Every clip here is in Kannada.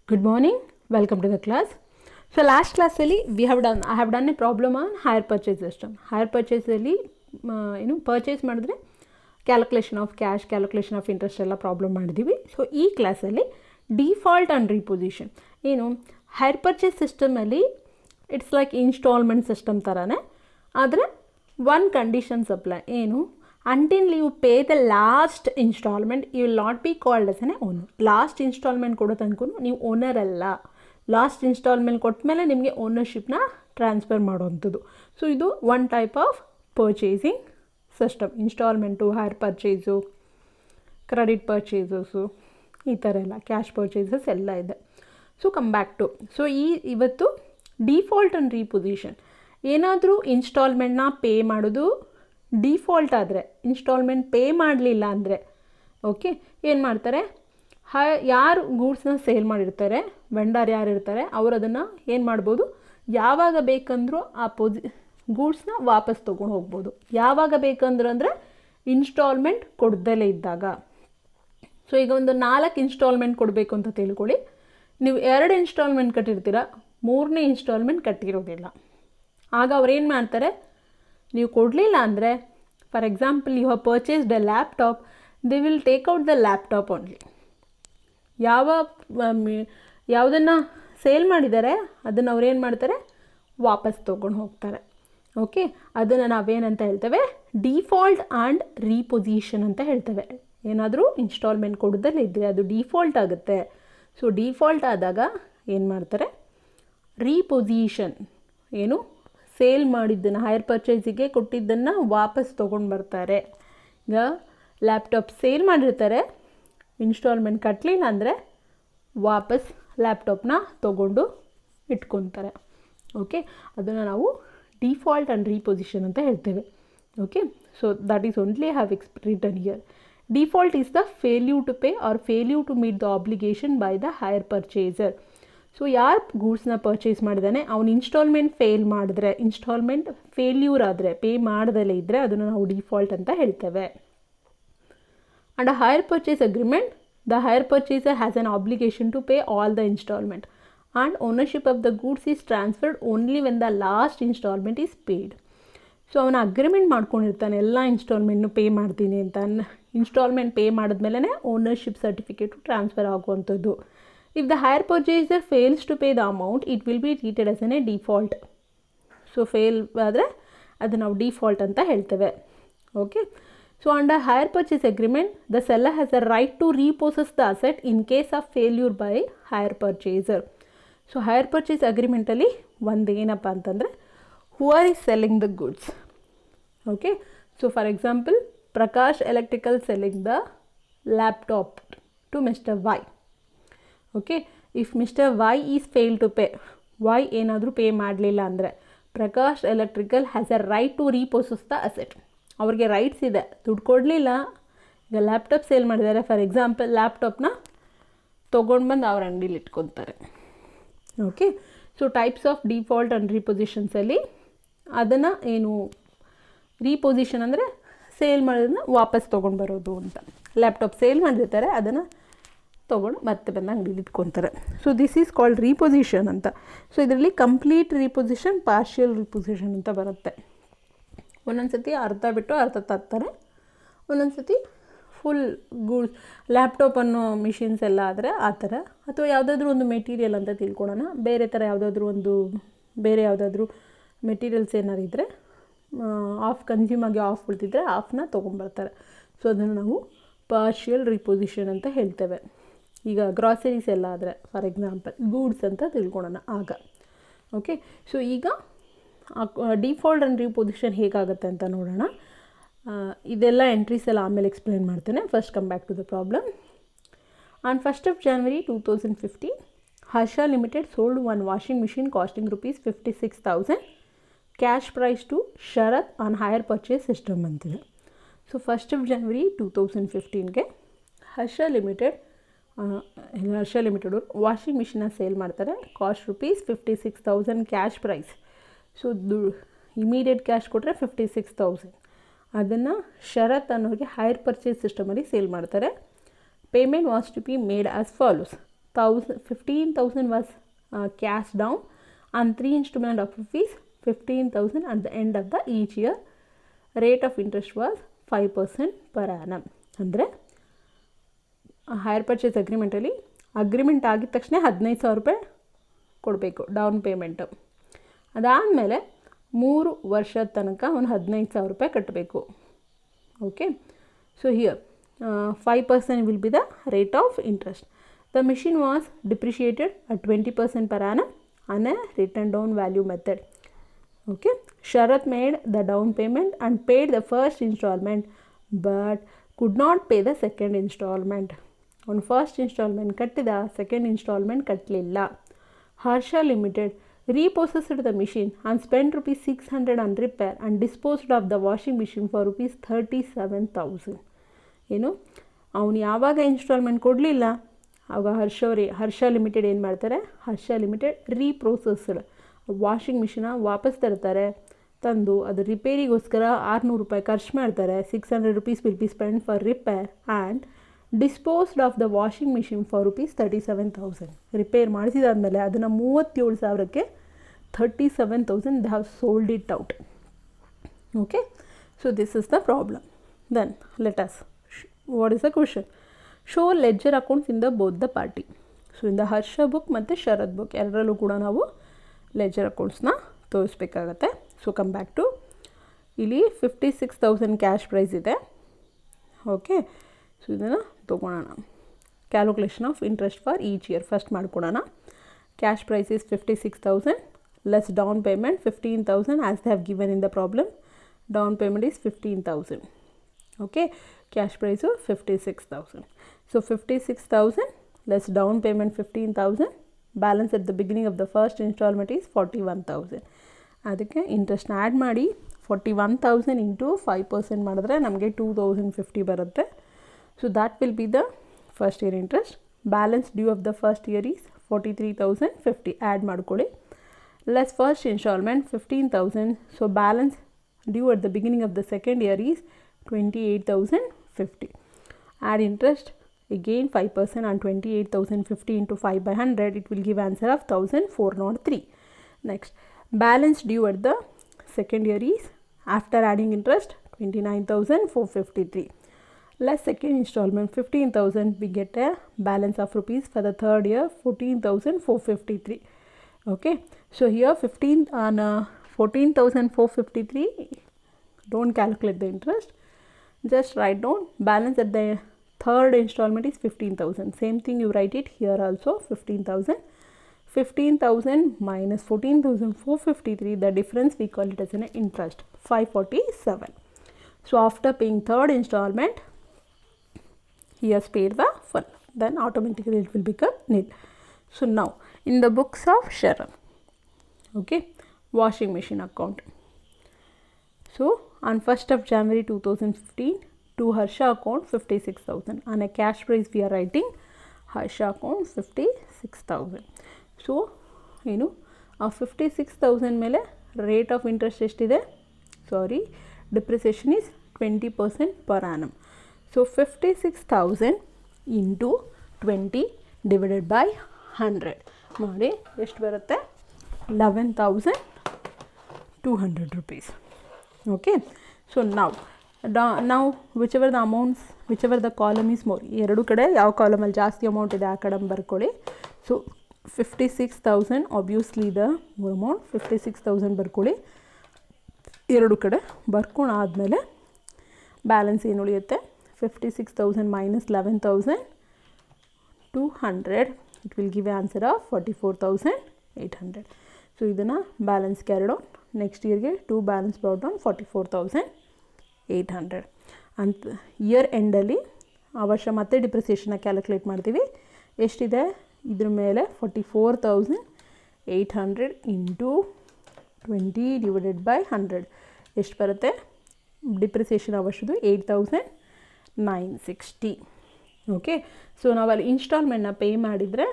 Good morning, welcome to the class. So last class I have done a problem on hire purchase system. Hire purchase purchase ಮಾಡಿದ್ರೆ calculation of cash, calculation of interest ಎಲ್ಲ ಪ್ರಾಬ್ಲಮ್ ಮಾಡಿದ್ದೀವಿ. ಸೊ ಈ ಕ್ಲಾಸಲ್ಲಿ default and repossession hire purchase ಸಿಸ್ಟಮಲ್ಲಿ ಇಟ್ಸ್ ಲೈಕ್ ಇನ್ಸ್ಟಾಲ್ಮೆಂಟ್ ಸಿಸ್ಟಮ್ ಥರನೇ, ಆದರೆ one conditions apply. Until you pay the last instalment you will not be called as an owner. Last instalment ಕೊಡೋ ತನಕ ನೀವು ಓನರ್ ಅಲ್ಲ. ಲಾಸ್ಟ್ ಇನ್ಸ್ಟಾಲ್ಮೆಂಟ್ ಕೊಟ್ಟ ಮೇಲೆ ನಿಮಗೆ ಓನರ್ಶಿಪ್ನ ಟ್ರಾನ್ಸ್ಫರ್ ಮಾಡೋವಂಥದ್ದು. ಸೊ ಇದು one type of purchasing system. Instalment, hire purchase, credit purchases, ಈ ಥರ ಎಲ್ಲ ಕ್ಯಾಶ್ ಪರ್ಚೇಸಸ್ ಎಲ್ಲ ಇದೆ. ಸೊ ಕಮ್ ಬ್ಯಾಕ್ ಟು ಇವತ್ತು ಡಿಫಾಲ್ಟ್ ಆ್ಯಂಡ್ ರೀಪೊಸಿಷನ್. ಏನಾದರೂ ಇನ್ಸ್ಟಾಲ್ಮೆಂಟ್ನ ಪೇ ಮಾಡೋದು ಡಿಫಾಲ್ಟ್ ಆದರೆ, ಇನ್ಸ್ಟಾಲ್ಮೆಂಟ್ ಪೇ ಮಾಡಲಿಲ್ಲ ಅಂದರೆ ಏನು ಮಾಡ್ತಾರೆ, ಯಾರು ಗೂಡ್ಸ್ನ ಸೇಲ್ ಮಾಡಿರ್ತಾರೆ, ವೆಂಡರ್ ಯಾರು ಇರ್ತಾರೆ, ಅವರು ಅದನ್ನು ಏನು ಮಾಡ್ಬೋದು, ಯಾವಾಗ ಬೇಕಂದ್ರೂ ಆ ಗೂಡ್ಸ್ನ ವಾಪಸ್ ತೊಗೊಂಡು ಹೋಗ್ಬೋದು. ಯಾವಾಗ ಬೇಕಂದ್ರೆ ಅಂದರೆ ಇನ್ಸ್ಟಾಲ್ಮೆಂಟ್ ಕೊಡ್ದಲೇ ಇದ್ದಾಗ. ಸೊ ಈಗ ಒಂದು 4 ಇನ್ಸ್ಟಾಲ್ಮೆಂಟ್ ಕೊಡಬೇಕು ಅಂತ ತಿಳ್ಕೊಳ್ಳಿ. ನೀವು 2 ಇನ್ಸ್ಟಾಲ್ಮೆಂಟ್ ಕಟ್ಟಿರ್ತೀರ, 3ನೇ ಇನ್ಸ್ಟಾಲ್ಮೆಂಟ್ ಕಟ್ಟಿರೋದಿಲ್ಲ. ಆಗ ಅವ್ರೇನು ಮಾಡ್ತಾರೆ, ನೀವು ಕೊಡಲಿಲ್ಲ ಅಂದರೆ, for example you have purchased a laptop, they will take out the laptop only. ಯಾವುದನ್ನು ಸೇಲ್ ಮಾಡಿದ್ದಾರೆ ಅದನ್ನು ಅವ್ರೇನು ಮಾಡ್ತಾರೆ, ವಾಪಸ್ ತೊಗೊಂಡು ಹೋಗ್ತಾರೆ. ಅದನ್ನು ನಾವೇನಂತ ಹೇಳ್ತೇವೆ, ಡಿಫಾಲ್ಟ್ ಆ್ಯಂಡ್ ರೀಪೊಸಿಷನ್ ಅಂತ ಹೇಳ್ತೇವೆ. ಏನಾದರೂ ಇನ್ಸ್ಟಾಲ್ಮೆಂಟ್ ಕೊಡೋದಲ್ಲೇ ಇದ್ದರೆ ಅದು ಡಿಫಾಲ್ಟ್ ಆಗುತ್ತೆ. ಸೊ ಡಿಫಾಲ್ಟ್ ಆದಾಗ ಏನು ಮಾಡ್ತಾರೆ, ರೀಪೊಸಿಷನ್ ಸೇಲ್ ಮಾಡಿದ್ದನ್ನು, ಹೈರ್ ಪರ್ಚೇಸಿಗೆ ಕೊಟ್ಟಿದ್ದನ್ನು ವಾಪಸ್ ತೊಗೊಂಡು ಬರ್ತಾರೆ. ಈಗ ಲ್ಯಾಪ್ಟಾಪ್ ಸೇಲ್ ಮಾಡಿರ್ತಾರೆ, ಇನ್ಸ್ಟಾಲ್ಮೆಂಟ್ ಕಟ್ಟಲಿಲ್ಲ ಅಂದರೆ ವಾಪಸ್ ಲ್ಯಾಪ್ಟಾಪ್ನ ತೊಗೊಂಡು ಇಟ್ಕೊತಾರೆ. ಅದನ್ನು ನಾವು ಡಿಫಾಲ್ಟ್ ಆ್ಯಂಡ್ ರೀಪೊಸಿಷನ್ ಅಂತ ಹೇಳ್ತೇವೆ. So that is only have written here. Default is the failure to pay or failure to meet the obligation by the hire purchaser. So ಯಾರು ಗೂಡ್ಸ್ನ ಪರ್ಚೇಸ್ ಮಾಡಿದಾನೆ ಅವನು ಇನ್ಸ್ಟಾಲ್ಮೆಂಟ್ ಇನ್ಸ್ಟಾಲ್ಮೆಂಟ್ ಫೇಲ್ಯೂರ್ ಆದರೆ, ಪೇ ಮಾಡ್ದಲೇ ಇದ್ದರೆ ಅದನ್ನು ನಾವು ಡಿಫಾಲ್ಟ್ ಅಂತ ಹೇಳ್ತೇವೆ. And a hire purchase agreement, the hire purchaser has an obligation to pay all the installment and ownership of the goods is transferred only when the last installment is paid. So ಅವನ ಅಗ್ರಿಮೆಂಟ್ ಮಾಡ್ಕೊಂಡಿರ್ತಾನೆ, ಎಲ್ಲ ಇನ್ಸ್ಟಾಲ್ಮೆಂಟ್ನು ಪೇ ಮಾಡ್ತೀನಿ ಅಂತ. ಇನ್ಸ್ಟಾಲ್ಮೆಂಟ್ ಪೇ ಮಾಡಿದ್ಮೇಲೆ ಓನರ್ಶಿಪ್ ಸರ್ಟಿಫಿಕೇಟು ಟ್ರಾನ್ಸ್ಫರ್ ಆಗುವಂಥದ್ದು. If the hire purchaser fails to pay the amount it will be treated as a default. So fail ಆದರೆ ಅದು ನಾವು ಡಿಫಾಲ್ಟ್ ಅಂತ ಹೇಳ್ತೇವೆ. So under hire purchase agreement, the seller has a right to repossess the asset in case of failure by hire purchaser. So hire purchase agreement ಅಲ್ಲಿ ಒಂದು ಏನಪ್ಪ ಅಂತಂದರೆ, whoever is selling the goods. So for example, Prakash Electrical selling the laptop to Mr. Y. If Mr. Y is failed to pay, Y ಏನಾದರೂ ಪೇ ಮಾಡಲಿಲ್ಲ ಅಂದರೆ, Prakash Electrical has a right to repossess the asset. ಅವ್ರಿಗೆ ರೈಟ್ಸ್ ಇದೆ. ದುಡ್ಡು ಕೊಡಲಿಲ್ಲ, ಈಗ ಲ್ಯಾಪ್ಟಾಪ್ ಸೇಲ್ ಮಾಡಿದ್ದಾರೆ, ಫಾರ್ ಎಕ್ಸಾಂಪಲ್ ಲ್ಯಾಪ್ಟಾಪ್ನ ತೊಗೊಂಡು ಬಂದು ಅವ್ರ ಅಂಗಡಿಲಿ ಇಟ್ಕೊತಾರೆ. So types of default and ರೀಪೊಸಿಷನ್ಸಲ್ಲಿ ಅದನ್ನು ರೀಪೊಸಿಷನ್ ಅಂದರೆ ಸೇಲ್ ಮಾಡೋದನ್ನ ವಾಪಸ್ ತೊಗೊಂಡು ಬರೋದು ಅಂತ. ಲ್ಯಾಪ್ಟಾಪ್ ಸೇಲ್ ಮಾಡಿರ್ತಾರೆ, ಅದನ್ನು ತೊಗೊಂಡು ಮತ್ತೆ ಬಂದು ಅಂಗಡಿಲಿ ಇಟ್ಕೊತಾರೆ. ಸೊ ದಿಸ್ ಈಸ್ ಕಾಲ್ಡ್ ರೀಪೊಸಿಷನ್ ಅಂತ. ಸೊ ಇದರಲ್ಲಿ ಕಂಪ್ಲೀಟ್ ರೀಪೊಸಿಷನ್, ಪಾರ್ಷಿಯಲ್ ರೀಪೊಸಿಷನ್ ಅಂತ ಬರುತ್ತೆ. ಒಂದೊಂದು ಸತಿ ಅರ್ಧ ಬಿಟ್ಟು ಅರ್ಧ ತರ್ತಾರೆ, ಒಂದೊಂದು ಸತಿ ಫುಲ್ ಗೂಡ್ಸ್. ಲ್ಯಾಪ್ಟಾಪ್ ಅನ್ನೋ ಮಿಷಿನ್ಸ್ ಎಲ್ಲ ಆದರೆ ಆ ಥರ, ಅಥವಾ ಯಾವುದಾದ್ರೂ ಒಂದು ಮೆಟೀರಿಯಲ್ ಅಂತ ತಿಳ್ಕೊಳ್ಳೋಣ, ಬೇರೆ ಥರ ಬೇರೆ ಯಾವುದಾದ್ರೂ ಮೆಟೀರಿಯಲ್ಸ್ ಏನಾರು ಇದ್ದರೆ ಕನ್ಸ್ಯೂಮ್ ಆಗಿ ಆಫ್ ಉಳಿದಿದ್ರೆ ಆಫ್ನ ತೊಗೊಂಬರ್ತಾರೆ. ಸೊ ಅದನ್ನು ನಾವು ಪಾರ್ಷಿಯಲ್ ರೀಪೊಸಿಷನ್ ಅಂತ ಹೇಳ್ತೇವೆ. ಈಗ ಗ್ರಾಸರೀಸ್ ಎಲ್ಲ ಆದರೆ ಫಾರ್ ಎಕ್ಸಾಂಪಲ್ ಗೂಡ್ಸ್ ಅಂತ ತಿಳ್ಕೊಳ್ಳೋಣ ಆಗ. ಸೊ ಈಗ ಡಿಫಾಲ್ಟ್ ಆ್ಯಂಡ್ ರೀಪೊಸಿಷನ್ ಹೇಗಾಗುತ್ತೆ ಅಂತ ನೋಡೋಣ. ಇದೆಲ್ಲ ಎಂಟ್ರೀಸ್ ಎಲ್ಲ ಆಮೇಲೆ ಎಕ್ಸ್ಪ್ಲೇನ್ ಮಾಡ್ತೇನೆ. First come back to the problem. On 1st of January 2015, Harsha Limited sold one washing machine costing rupees 56,000 cash price to Sharath on hire purchase system ಅಂತಿದೆ. ಸೊ 1st of January 2015ಗೆ ಹರ್ಷ ಲಿಮಿಟೆಡ್ ಅವರು ವಾಷಿಂಗ್ ಮಿಷಿನ್ನ ಸೇಲ್ ಮಾಡ್ತಾರೆ. Cost rupees 56,000 cash price. So immediate cash ಕೊಟ್ಟರೆ 56,000. ಅದನ್ನು ಶರತ್ ಅನ್ನೋರಿಗೆ ಹೈರ್ ಪರ್ಚೇಸ್ ಸಿಸ್ಟಮಲ್ಲಿ ಸೇಲ್ ಮಾಡ್ತಾರೆ. Payment was to be made as follows. 15,000 was cash down and 3 installment of rupees 15,000 at the end of the each year. Rate of interest was 5% per annum. ಅಂದರೆ ಹೈರ್ ಪರ್ಚೇಸ್ ಅಗ್ರಿಮೆಂಟಲ್ಲಿ ಅಗ್ರಿಮೆಂಟ್ ಆಗಿದ ತಕ್ಷಣ 15,000 ರೂಪಾಯಿ ಕೊಡಬೇಕು ಡೌನ್ ಪೇಮೆಂಟು. ಅದಾದಮೇಲೆ 3 ವರ್ಷದ ತನಕ ಒಂದು 15,000 ರೂಪಾಯಿ ಕಟ್ಟಬೇಕು. Okay, so here 5% will be the rate of interest. The machine was depreciated at 20% per annum on a written down value method. Okay, Sharath made the down payment and paid the first installment but could not pay the second installment. On first installment kattida, second installment kattilla. Harsha Limited repossessed the machine and spent rupees 600 on repair and disposed of the washing machine for rupees 37,000. ಏನು ಅವನು ಯಾವಾಗ ಇನ್ಸ್ಟಾಲ್ಮೆಂಟ್ ಕೊಡಲಿಲ್ಲ ಆವಾಗ ಹರ್ಷ ಲಿಮಿಟೆಡ್ ಏನು ಮಾಡ್ತಾರೆ, ಹರ್ಷ ಲಿಮಿಟೆಡ್ ರೀಪ್ರೋಸೆಸ್ಡ್ ವಾಷಿಂಗ್ ಮಿಷಿನ ವಾಪಸ್ ತರ್ತಾರೆ. ತಂದು ಅದು ರಿಪೇರಿಗೋಸ್ಕರ 600 ರೂಪಾಯಿ ಖರ್ಚು ಮಾಡ್ತಾರೆ. 600 rupees will be spend for repair and disposed off the washing machine for rupees 37,000. Repair ಮಾಡಿಸಿದಾದ್ಮೇಲೆ ಅದನ್ನು 37,000ಕ್ಕೆ 37,000 they have sold it out. Okay, so this is the problem. Then let us, what is the question? Show ledger accounts in the both the party. So in the Harsha book ಮತ್ತು ಶರತ್ ಬುಕ್ ಎರಡರಲ್ಲೂ ಕೂಡ ನಾವು ಲೆಜರ್ ಅಕೌಂಟ್ಸ್ನ ತೋರಿಸ್ಬೇಕಾಗತ್ತೆ. ಸೊ ಕಮ್ ಬ್ಯಾಕ್ ಟು ಇಲ್ಲಿ 56,000 ಕ್ಯಾಶ್ ಪ್ರೈಸ್ ಇದೆ. ಓಕೆ, ಸೊ ಇದನ್ನು ತೊಗೊಳೋಣ. Calculation of interest for each year first ಮಾಡ್ಕೊಡೋಣ. Cash price is 56,000 less down payment 15,000 as they have given in the problem. Down payment is 15,000. Okay, cash price 56,000. So 56,000 less down payment 15,000, balance at the beginning of the first installment is 41,000. ಅದಕ್ಕೆ ಇಂಟ್ರೆಸ್ಟ್ನ ಆ್ಯಡ್ ಮಾಡಿ 41,000 ಇಂಟು 5% ಮಾಡಿದ್ರೆ ನಮಗೆ 2,050 ಬರುತ್ತೆ. So that will be the first year interest. Balance due of the first year is 43,050 add ಮಾಡ್ಕೊಳ್ಳಿ. Less first instalment 15,000. So balance due at the beginning of the second year is 28,050. Add interest again 5% on 28,050 into 5 by 100, it will give answer of 1,403. Next, balance due at the second year is, after adding interest, 29,453. Less second installment 15,000, we get a balance of rupees for the third year 14,453. Okay, so here 14,453, don't calculate the interest, just write down balance at the third installment is 15,000. Same thing you write it here also, 15,000. 15,000 minus 14,453, the difference we call it as an interest, 547. So after paying third installment, he has paid the full, then automatically it will become nil. So now in the books of Sharan, okay, washing machine account. So on 1st of January 2015, to Harsha account 56,000. On a cash price we are writing Harsha account 56,000. So ಏನು ಆ 56,000 ಮೇಲೆ ರೇಟ್ ಆಫ್ ಇಂಟ್ರೆಸ್ಟ್ ಎಷ್ಟಿದೆ, sorry depreciation is 20% per annum. So 56,000 into 20 divided by 100 ಮಾಡಿ ಎಷ್ಟು ಬರುತ್ತೆ, 11,200 rupees. Okay, so now whichever the amounts, whichever the column is more, ಎರಡು ಕಡೆ ಯಾವ ಕಾಲಮಲ್ಲಿ ಜಾಸ್ತಿ ಅಮೌಂಟ್ ಇದೆ ಆ ಕಡೆ ಬರ್ಕೊಳ್ಳಿ. So 56,000 obviously the more amount, 56,000 ಬರ್ಕೊಳ್ಳಿ ಎರಡು ಕಡೆ. ಬರ್ಕೊಂಡಾದಮೇಲೆ ಬ್ಯಾಲೆನ್ಸ್ ಏನು ಉಳಿಯುತ್ತೆ, 56,000 minus 11,200, it will give a answer of 44,800. So ಇದನ್ನು ಬ್ಯಾಲೆನ್ಸ್ ಕ್ಯಾರಿಡ್ ಆನ್, ನೆಕ್ಸ್ಟ್ ಇಯರ್ಗೆ 2 ಬ್ಯಾಲೆನ್ಸ್ ಬ್ರಾಟ್ ಆನ್ 44,800 ಅಂತ. ಇಯರ್ ಎಂಡಲ್ಲಿ ಆ ವರ್ಷ ಮತ್ತೆ ಡಿಪ್ರಿಸಿಯೇಷನ್ನ ಕ್ಯಾಲ್ಕುಲೇಟ್ ಮಾಡ್ತೀವಿ. ಎಷ್ಟಿದೆ ಇದ್ರ ಮೇಲೆ 44,800 ಇಂಟು 20 ಡಿವೈಡೆಡ್ ಬೈ 100 ಎಷ್ಟು ಬರುತ್ತೆ, ಡಿಪ್ರಿಸಿಯೇಷನ್ ಆ ವರ್ಷದ್ದು 8,960. ಓಕೆ, ಸೊ ನಾವಲ್ಲಿ ಇನ್ಸ್ಟಾಲ್ಮೆಂಟ್ನ ಪೇ ಮಾಡಿದರೆ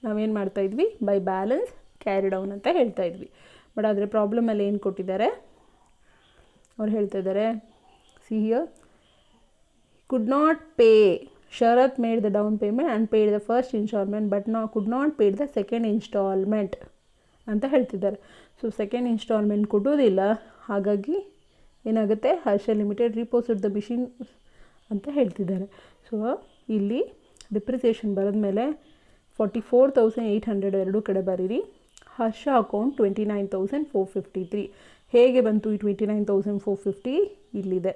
ನಾವೇನು ಮಾಡ್ತಾಯಿದ್ವಿ, ಬೈ ಬ್ಯಾಲೆನ್ಸ್ ಕ್ಯಾರಿ ಡೌನ್ ಅಂತ ಹೇಳ್ತಾ ಇದ್ವಿ. ಬಟ್ ಆದರೆ ಪ್ರಾಬ್ಲಮಲ್ಲಿ ಏನು ಕೊಟ್ಟಿದ್ದಾರೆ, ಅವ್ರು ಹೇಳ್ತಾ ಇದ್ದಾರೆ, see here, could not pay Sharath made the down payment and paid the first instalment but could not paid the second instalment ಅಂತ ಹೇಳ್ತಿದ್ದಾರೆ. ಸೊ ಸೆಕೆಂಡ್ ಇನ್ಸ್ಟಾಲ್ಮೆಂಟ್ ಕೊಡೋದಿಲ್ಲ, ಹಾಗಾಗಿ ಏನಾಗುತ್ತೆ, ಹರ್ಷ ಲಿಮಿಟೆಡ್ ರಿಪೋಸಿಟ್ ದ ಮಿಷಿನ್ ಅಂತ ಹೇಳ್ತಿದ್ದಾರೆ. ಸೊ ಇಲ್ಲಿ ಡಿಪ್ರಿಸಿಯೇಷನ್ ಬರೆದ್ಮೇಲೆ 44,800 ಎರಡೂ ಕಡೆ ಬರೀರಿ. ಹರ್ಷ ಅಕೌಂಟ್ 29,453. ಹೇಗೆ ಬಂತು ಈ 29,450? ಇಲ್ಲಿದೆ.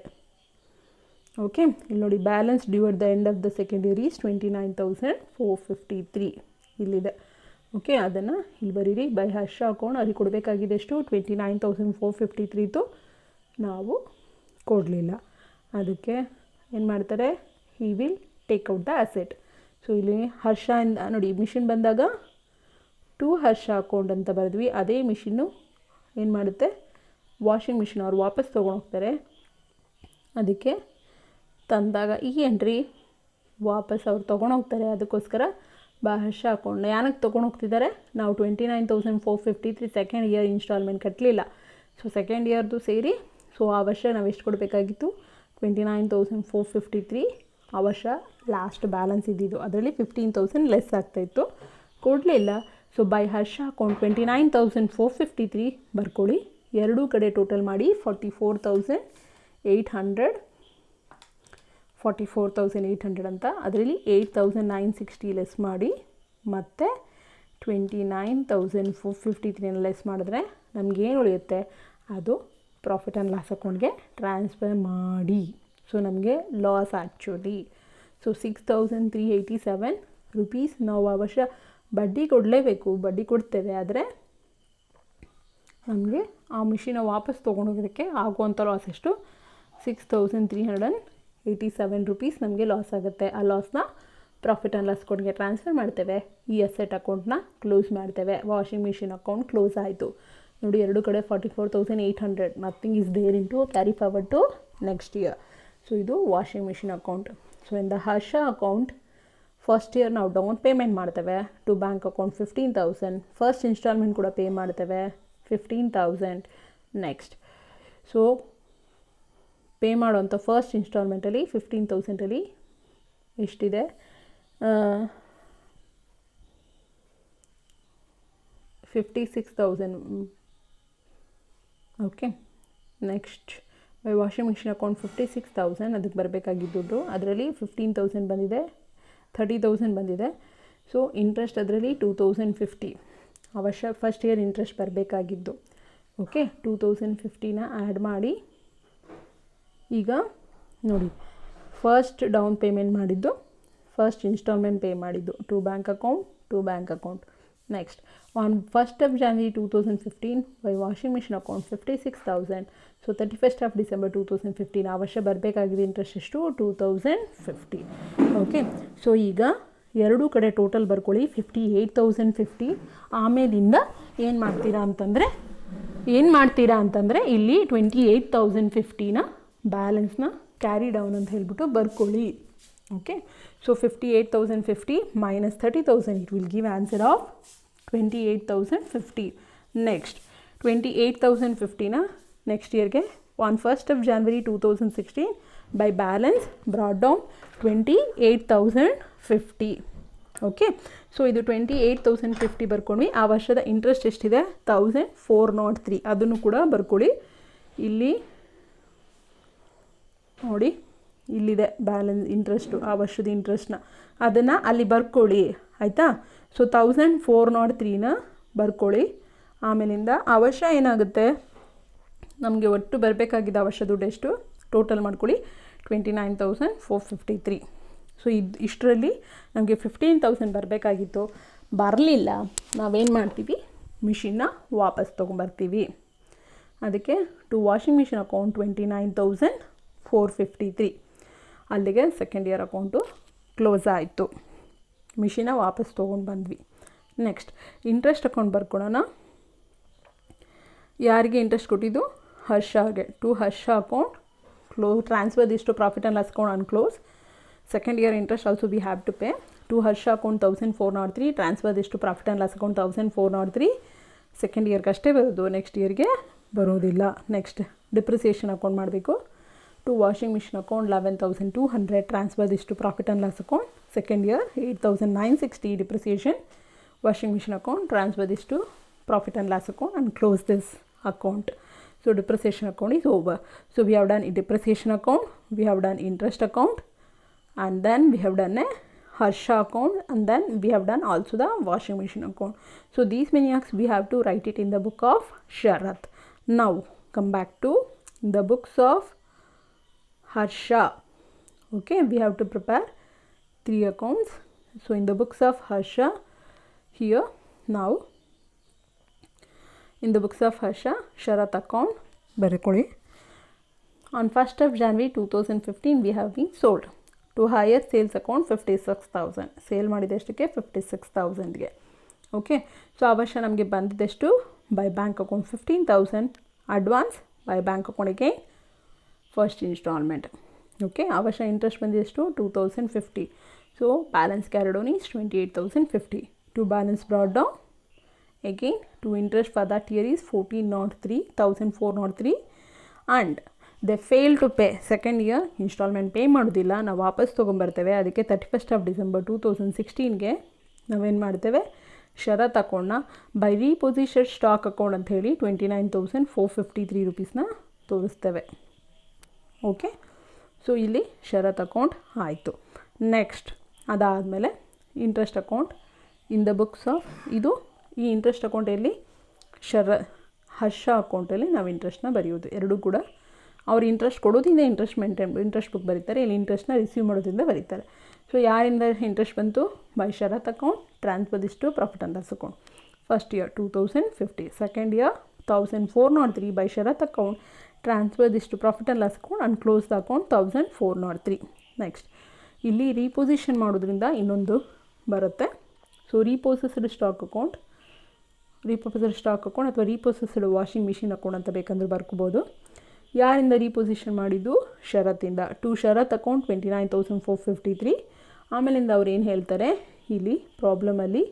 ಓಕೆ, ಇಲ್ಲಿ ನೋಡಿ, balance due at the end of the second year is 29,453 ಇಲ್ಲಿದೆ. ಓಕೆ, ಅದನ್ನು ಇಲ್ಲಿ ಬರೀರಿ. ಬೈ ಹರ್ಷ ಅಕೌಂಟ್ ಅವ್ರಿಗೆ ಕೊಡಬೇಕಾಗಿದೆ ಎಷ್ಟು? 29,453 ನಾವು ಕೊಡಲಿಲ್ಲ. ಅದಕ್ಕೆ ಏನು ಮಾಡ್ತಾರೆ, he will take out the asset. So ಇಲ್ಲಿ ಹರ್ಷ ನೋಡಿ, ಮಿಷಿನ್ ಬಂದಾಗ ಟು ಹರ್ಷ ಅಕೌಂಟ್ ಅಂತ ಬರೆದ್ವಿ. ಅದೇ ಮಿಷಿನ್ನು ಏನು ಮಾಡುತ್ತೆ, ವಾಷಿಂಗ್ ಮಿಷಿನ್ ಅವ್ರು ವಾಪಸ್ ತೊಗೊಂಡೋಗ್ತಾರೆ. ಅದಕ್ಕೆ ತಂದಾಗ ಈ ಎಂಟ್ರಿ ವಾಪಸ್ ಅವ್ರು ತೊಗೊಂಡೋಗ್ತಾರೆ. ಅದಕ್ಕೋಸ್ಕರ ಹರ್ಷ ಅಕೌಂಟ್ನ ಏನಕ್ಕೆ ತೊಗೊಂಡೋಗ್ತಿದ್ದಾರೆ, ನಾವು 29,453 ಸೆಕೆಂಡ್ ಇಯರ್ ಇನ್ಸ್ಟಾಲ್ಮೆಂಟ್ ಕಟ್ಟಲಿಲ್ಲ. ಸೊ ಸೆಕೆಂಡ್ ಇಯರ್ದು ಸೇರಿ, ಸೊ ಆ ವರ್ಷ ನಾವು ಎಷ್ಟು ಕೊಡಬೇಕಾಗಿತ್ತು? 29,453 ಆ ವರ್ಷ ಲಾಸ್ಟ್ ಬ್ಯಾಲೆನ್ಸ್ ಇದ್ದಿದ್ದು. ಅದರಲ್ಲಿ 15,000 ಲೆಸ್ ಆಗ್ತಾಯಿತ್ತು, ಕೊಡಲಿಲ್ಲ. ಸೊ ಬೈ ಹರ್ಷ ಅಕೌಂಟ್ 29,453 ಬರ್ಕೊಳ್ಳಿ. ಎರಡೂ ಕಡೆ ಟೋಟಲ್ ಮಾಡಿ 44,800 ಅಂತ. ಅದರಲ್ಲಿ 8,960 ಲೆಸ್ ಮಾಡಿ, ಮತ್ತು 29,453 ಲೆಸ್ ಮಾಡಿದ್ರೆ ನಮಗೇನು ಉಳಿಯುತ್ತೆ, ಅದು ಪ್ರಾಫಿಟ್ ಆ್ಯಂಡ್ ಲಾಸ್ ಅಕೌಂಟ್ಗೆ ಟ್ರಾನ್ಸ್ಫರ್ ಮಾಡಿ. ಸೊ ನಮಗೆ ಲಾಸ್ ಆ್ಯಕ್ಚುಲಿ. ಸೊ 6,387 ರುಪೀಸ್ ನಾವು ಆ ವರ್ಷ ಬಡ್ಡಿ ಕೊಡಲೇಬೇಕು, ಬಡ್ಡಿ ಕೊಡ್ತೇವೆ. ಆದರೆ ನಮಗೆ ಆ ಮಿಷಿನ ವಾಪಸ್ ತೊಗೊಂಡೋಗೋದಕ್ಕೆ ಆಗುವಂಥ ಲಾಸ್ ಎಷ್ಟು? 6,387 ರುಪೀಸ್ ನಮಗೆ ಲಾಸ್ ಆಗುತ್ತೆ. ಆ ಲಾಸ್ನ ಪ್ರಾಫಿಟ್ ಆ್ಯಂಡ್ ಲಾಸ್ ಅಕೌಂಟ್ಗೆ ಟ್ರಾನ್ಸ್ಫರ್ ಮಾಡ್ತೇವೆ. ಈ ಅಸೆಟ್ ಅಕೌಂಟ್ನ ಕ್ಲೋಸ್ ಮಾಡ್ತೇವೆ. ವಾಷಿಂಗ್ ಮಿಷಿನ್ ಅಕೌಂಟ್ ಕ್ಲೋಸ್ ಆಯಿತು. ನೋಡಿ, ಎರಡು ಕಡೆ 44,800, nothing is there in to carry forward to next year. So ಇದು washing machine account. So in the Harsha account first year ನಾವು ಡೌನ್ ಪೇಮೆಂಟ್ ಮಾಡ್ತೇವೆ to bank account 15,000. First instalment ಕೂಡ ಪೇ ಮಾಡ್ತೇವೆ 15,000. ನೆಕ್ಸ್ಟ್, ಸೊ ಪೇ ಮಾಡೋಂಥ ಫಸ್ಟ್ ಇನ್ಸ್ಟಾಲ್ಮೆಂಟಲ್ಲಿ 15,000ಅಲ್ಲಿ ಎಷ್ಟಿದೆ? 56,000. Okay, next by washing machine account 56,000 ಅದಕ್ಕೆ ಬರಬೇಕಾಗಿದ್ದು. ಅದರಲ್ಲಿ 15,000 ಬಂದಿದೆ, 30,000 ಬಂದಿದೆ. ಸೊ ಇಂಟ್ರೆಸ್ಟ್ ಅದರಲ್ಲಿ 2,050 ಅವಶ್ಯ ಫಸ್ಟ್ ಇಯರ್ ಇಂಟ್ರೆಸ್ಟ್ ಬರಬೇಕಾಗಿದ್ದು. ಓಕೆ, 2,050ನ ಆ್ಯಡ್ ಮಾಡಿ. ಈಗ ನೋಡಿ, ಫಸ್ಟ್ ಡೌನ್ ಪೇಮೆಂಟ್ ಮಾಡಿದ್ದು, ಫಸ್ಟ್ ಇನ್ಸ್ಟಾಲ್ಮೆಂಟ್ ಪೇ ಮಾಡಿದ್ದು to bank account. Next on 1st of January 2015 by washing machine account 56,000. So 31st of December 2015 ಆ ವರ್ಷ ಬರಬೇಕಾಗಿದೆ ಇಂಟ್ರೆಸ್ಟ್ ಎಷ್ಟು? 2,050. ಓಕೆ, ಸೊ ಈಗ ಎರಡೂ ಕಡೆ ಟೋಟಲ್ ಬರ್ಕೊಳ್ಳಿ 58,050. ಆಮೇಲಿಂದ ಏನು ಮಾಡ್ತೀರಾ ಅಂತಂದರೆ ಇಲ್ಲಿ 28,050ನ ಬ್ಯಾಲೆನ್ಸ್ನ ಕ್ಯಾರಿ ಡೌನ್ ಅಂತ ಹೇಳ್ಬಿಟ್ಟು ಬರ್ಕೊಳ್ಳಿ. Okay, so 58,050 minus 30,000 it will give answer of 28,050. Next 28,050ನ ನೆಕ್ಸ್ಟ್ ಇಯರ್ಗೆ on 1st of January 2016 by balance brought down 28,050. Okay, so ಇದು 28,050 ಬರ್ಕೊಂಡ್ವಿ. ಆ ವರ್ಷದ ಇಂಟ್ರೆಸ್ಟ್ ಎಷ್ಟಿದೆ? 1,403. ಅದನ್ನು ಕೂಡ ಬರ್ಕೊಳ್ಳಿ. ಇಲ್ಲಿ ನೋಡಿ, ಇಲ್ಲಿದೆ ಬ್ಯಾಲೆನ್ಸ್ ಇಂಟ್ರೆಸ್ಟು, ಆ ವರ್ಷದ ಇಂಟ್ರೆಸ್ಟ್ನ ಅದನ್ನು ಅಲ್ಲಿ ಬರ್ಕೊಳ್ಳಿ. ಆಯಿತಾ? ಸೊ 1,403ನ ಬರ್ಕೊಳ್ಳಿ. ಆಮೇಲಿಂದ ಆ ವರ್ಷ ಏನಾಗುತ್ತೆ, ನಮಗೆ ಒಟ್ಟು ಬರಬೇಕಾಗಿದ್ದ ಆ ವರ್ಷ ದುಡ್ಡು ಎಷ್ಟು ಟೋಟಲ್ ಮಾಡ್ಕೊಳ್ಳಿ, 29,453. ಸೊ ಇಷ್ಟರಲ್ಲಿ ನಮಗೆ 15,000 ಬರಬೇಕಾಗಿತ್ತು, ಬರಲಿಲ್ಲ. ನಾವೇನು ಮಾಡ್ತೀವಿ, ಮಿಷಿನ್ನ ವಾಪಸ್ ತೊಗೊಂಬರ್ತೀವಿ. ಅದಕ್ಕೆ ಟು ವಾಷಿಂಗ್ ಮಿಷಿನ್ ಅಕೌಂಟ್ 29,453. ಅಲ್ಲಿಗೆ ಸೆಕೆಂಡ್ ಇಯರ್ ಅಕೌಂಟು ಕ್ಲೋಸ್ ಆಯಿತು. ಮಿಷಿನ ವಾಪಸ್ ತೊಗೊಂಡು ಬಂದ್ವಿ. ನೆಕ್ಸ್ಟ್ ಇಂಟ್ರೆಸ್ಟ್ ಅಕೌಂಟ್ ಬರ್ಕೊಳ್ಳೋಣ. ಯಾರಿಗೆ ಇಂಟ್ರೆಸ್ಟ್ ಕೊಟ್ಟಿದ್ದು? ಹರ್ಷಗೆ. To Harsha account transfer this to profit and loss account unclose. Second year interest also we have to pay. To Harsha account 1,403 transfer this to profit and loss account 1,403. Second ಇಯರ್ಗೆ ಅಷ್ಟೇ ಬರೋದು, ನೆಕ್ಸ್ಟ್ ಇಯರ್ಗೆ ಬರೋದಿಲ್ಲ. ನೆಕ್ಸ್ಟ್ ಡಿಪ್ರಿಸಿಯೇಷನ್ ಅಕೌಂಟ್ ಮಾಡಬೇಕು. to washing machine account 11,200, transfer this to profit and loss account. Second year 8,960 depreciation, washing machine account, transfer this to profit and loss account and close this account. So depreciation account is over. So we have done a depreciation account, we have done interest account, and then we have done a Harsha account, and then we have done also the washing machine account. So these many acts we have to write it in the book of Sharath. Now come back to the books of Harsha. Okay, we have to prepare 3 accounts. So in the books of Harsha, here now in the books of Harsha, Sharath account barikoli. On 1st of January 2015 we have been sold to higher sales account 56,000. Sale ಮಾಡಿದೆಷ್ಟಕ್ಕೆ 56,000ಗೆ. ಓಕೆ, ಸೊ ಅವಶ್ಯ ನಮಗೆ ಬಂದಿದ್ದೆಷ್ಟು by bank account 15,000 advance, by bank ಅಕೌಂಟಿಗೆ ಫಸ್ಟ್ ಇನ್ಸ್ಟಾಲ್ಮೆಂಟ್. ಓಕೆ, ಅವಶ್ಯ ಇಂಟ್ರೆಸ್ಟ್ ಬಂದಿದ್ದೆಷ್ಟು 2,050. So balance carried on is 28,050. To balance brought down again to interest for that year is 1403 and they fail to pay. Second year installment pay ಮಾಡೋದಿಲ್ಲ, ನಾವು ವಾಪಸ್ ತೊಗೊಂಬರ್ತೇವೆ. ಅದಕ್ಕೆ 31st of December 2016ಗೆ ನಾವೇನು ಮಾಡ್ತೇವೆ, ಶರತ್ ಅಕೌಂಟ್ನ ಬೈ ರೀಪೊಸಿಷನ್ ಸ್ಟಾಕ್ ಅಕೌಂಟ್ ಅಂತ ಹೇಳಿ 29,453 ರೂಪೀಸ್ನ ತೋರಿಸ್ತೇವೆ. ಓಕೆ, ಸೊ ಇಲ್ಲಿ ಶರತ್ ಅಕೌಂಟ್ ಆಯಿತು. ನೆಕ್ಸ್ಟ್ ಅದಾದಮೇಲೆ interest account in the books of, ಇದು ಈ ಇಂಟ್ರೆಸ್ಟ್ ಅಕೌಂಟಲ್ಲಿ ಹರ್ಷ ಅಕೌಂಟಲ್ಲಿ ನಾವು ಇಂಟ್ರೆಸ್ಟ್ನ ಬರೆಯೋದು. ಎರಡೂ ಕೂಡ ಅವ್ರು ಇಂಟ್ರೆಸ್ಟ್ ಕೊಡೋದ್ರಿಂದ ಇಂಟ್ರೆಸ್ಟ್ ಬುಕ್ ಬರೀತಾರೆ, ಇಲ್ಲಿ ಇಂಟ್ರೆಸ್ಟ್ನ ರಿಸೀವ್ ಮಾಡೋದ್ರಿಂದ ಬರೀತಾರೆ. ಸೊ ಯಾರಿಂದ ಇಂಟ್ರೆಸ್ಟ್ ಬಂತು, by Sharath account, transfer this to profit and loss account. First year 2,050, second year 1,403 by Sharath account, transfer this to profit and loss account and close the account 1,403. Next ಇಲ್ಲಿ ರೀಪೊಸಿಷನ್ ಮಾಡೋದ್ರಿಂದ ಇನ್ನೊಂದು ಬರುತ್ತೆ. ಸೊ ರೀಪೊಸೆಸ್ಡ್ ಸ್ಟಾಕ್ ಅಕೌಂಟ್ ಅಥವಾ ರೀಪೊಸೆಸ್ಡ್ ವಾಷಿಂಗ್ ಮಿಷಿನ್ ಅಕೌಂಟ್ ಅಂತ ಬೇಕಂದ್ರೆ ಬರ್ಕೋಬೋದು. ಯಾರಿಂದ ರೀಪೊಸಿಷನ್ ಮಾಡಿದ್ದು, ಶರತ್ತಿಂದ. To Sharath account 29,453. ಆಮೇಲಿಂದ ಅವ್ರು ಏನು ಹೇಳ್ತಾರೆ ಇಲ್ಲಿ ಪ್ರಾಬ್ಲಮಲ್ಲಿ,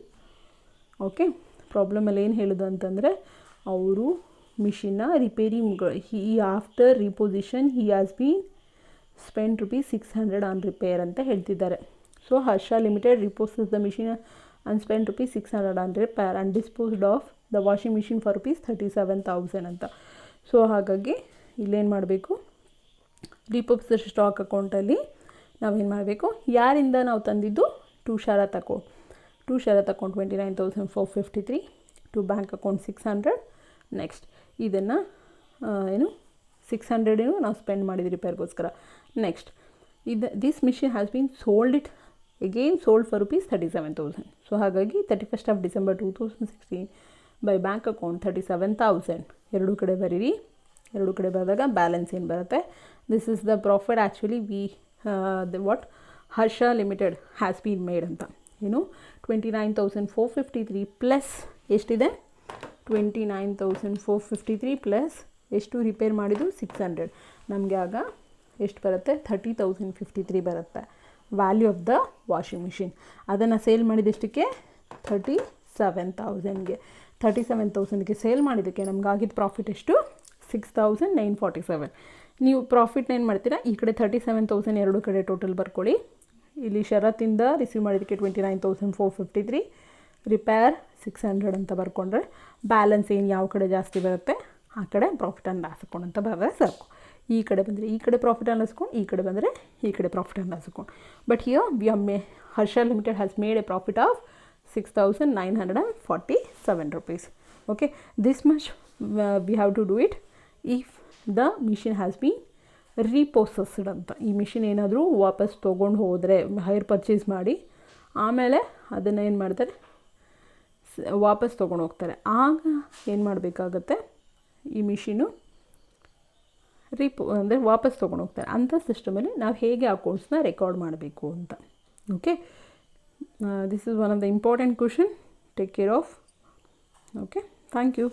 ಓಕೆ, ಪ್ರಾಬ್ಲಮಲ್ಲಿ ಏನು ಹೇಳೋದು ಅಂತಂದರೆ, ಅವರು ಮಿಷಿನ್ನ ರಿಪೇರಿ after reposition he has been spend ₹600 on repair ಅಂತ ಹೇಳ್ತಿದ್ದಾರೆ. So Harsha limited repossess the machine and spent ₹600 on repair and disposed of the washing machine for ₹37,000 ಅಂತ. ಸೊ ಹಾಗಾಗಿ ಇಲ್ಲೇನು ಮಾಡಬೇಕು, ರೀಪೊಸಿಷನ್ ಸ್ಟಾಕ್ ಅಕೌಂಟಲ್ಲಿ ನಾವೇನು ಮಾಡಬೇಕು, ಯಾರಿಂದ ನಾವು ತಂದಿದ್ದು, to Sharath account 29,453, to bank account 600. Next ಇದನ್ನು ಏನು 600 ನಾವು ಸ್ಪೆಂಡ್ ಮಾಡಿದ್ವಿ ರಿಪೇರ್ಗೋಸ್ಕರ. Next this machine has been sold it again sold for ₹37,000. So ಹಾಗಾಗಿ 31st of December 2016 by bank account 37,000. ಎರಡೂ ಕಡೆ ಬರೀರಿ. ಎರಡೂ ಕಡೆ ಬರೆದಾಗ ಬ್ಯಾಲೆನ್ಸ್ ಏನು ಬರುತ್ತೆ, this is the profit actually what Harsha limited has been made ಅಂತ. ಏನು 29,453 ಪ್ಲಸ್ ಎಷ್ಟಿದೆ, 29,453 ಪ್ಲಸ್ ಎಷ್ಟು ರಿಪೇರ್ ಮಾಡಿದ್ದು 600, ನಮಗೆ ಆಗ ಎಷ್ಟು ಬರುತ್ತೆ, 30,053 ಬರುತ್ತೆ value of the washing machine. ಅದನ್ನು ಸೇಲ್ ಮಾಡಿದಷ್ಟಕ್ಕೆ 37,000ಗೆ. 37,000ಗೆ ಸೇಲ್ ಮಾಡಿದ್ದಕ್ಕೆ ನಮಗಾಗಿದ್ದ ಪ್ರಾಫಿಟ್ ಎಷ್ಟು, 6,947. ನೀವು ಪ್ರಾಫಿಟ್ನ ಏನು ಮಾಡ್ತೀರಾ, ಈ ಕಡೆ 37,000 ಎರಡೂ ಕಡೆ ಟೋಟಲ್ ಬರ್ಕೊಳ್ಳಿ. ಇಲ್ಲಿ ಶರತ್ತಿಂದ ರಿಸೀವ್ ಮಾಡಿದ್ದಕ್ಕೆ 29,453, ರಿಪೇರ್ 600 ಅಂತ ಬರ್ಕೊಂಡ್ರೆ ಬ್ಯಾಲೆನ್ಸ್ ಏನು ಯಾವ ಕಡೆ ಜಾಸ್ತಿ ಬರುತ್ತೆ ಆ ಕಡೆ ಪ್ರಾಫಿಟ್ ಆ್ಯಂಡ್ ಲಾಸ್ ಅಕೌಂಟ್ ಅಂತ ಬರೆದ್ರೆ ಸಾಕು. ಈ ಕಡೆ ಬಂದರೆ ಈ ಕಡೆ ಪ್ರಾಫಿಟ್ ಆ್ಯಂಡ್ ಲಾಸ್ ಅಕೌಂಟ್, ಈ ಕಡೆ ಬಂದರೆ ಈ ಕಡೆ profit and loss account. But here Harsha limited has made A profit of 6,947 rupees. Okay, this much we have to do it if the machine has been repossessed ಅಂತ. ಈ ಮಿಷಿನ್ ಏನಾದರೂ ವಾಪಸ್ ತೊಗೊಂಡು ಹೋದರೆ, ಹೈರ್ ಪರ್ಚೇಸ್ ಮಾಡಿ ಆಮೇಲೆ ಅದನ್ನು ಏನು ಮಾಡ್ತಾರೆ, ವಾಪಸ್ ತೊಗೊಂಡು ಹೋಗ್ತಾರೆ. ಆಗ ಏನು ಮಾಡಬೇಕಾಗತ್ತೆ, ಈ ಮಿಷಿನು ಅಂದರೆ ವಾಪಸ್ ತೊಗೊಂಡು ಹೋಗ್ತಾರೆ. ಅಂಥ ಸಿಸ್ಟಮಲ್ಲಿ ನಾವು ಹೇಗೆ ಅಕೌಂಟ್ಸ್ನ ರೆಕಾರ್ಡ್ ಮಾಡಬೇಕು ಅಂತ. Okay, this is one of the important question. Take care of. Okay, thank you.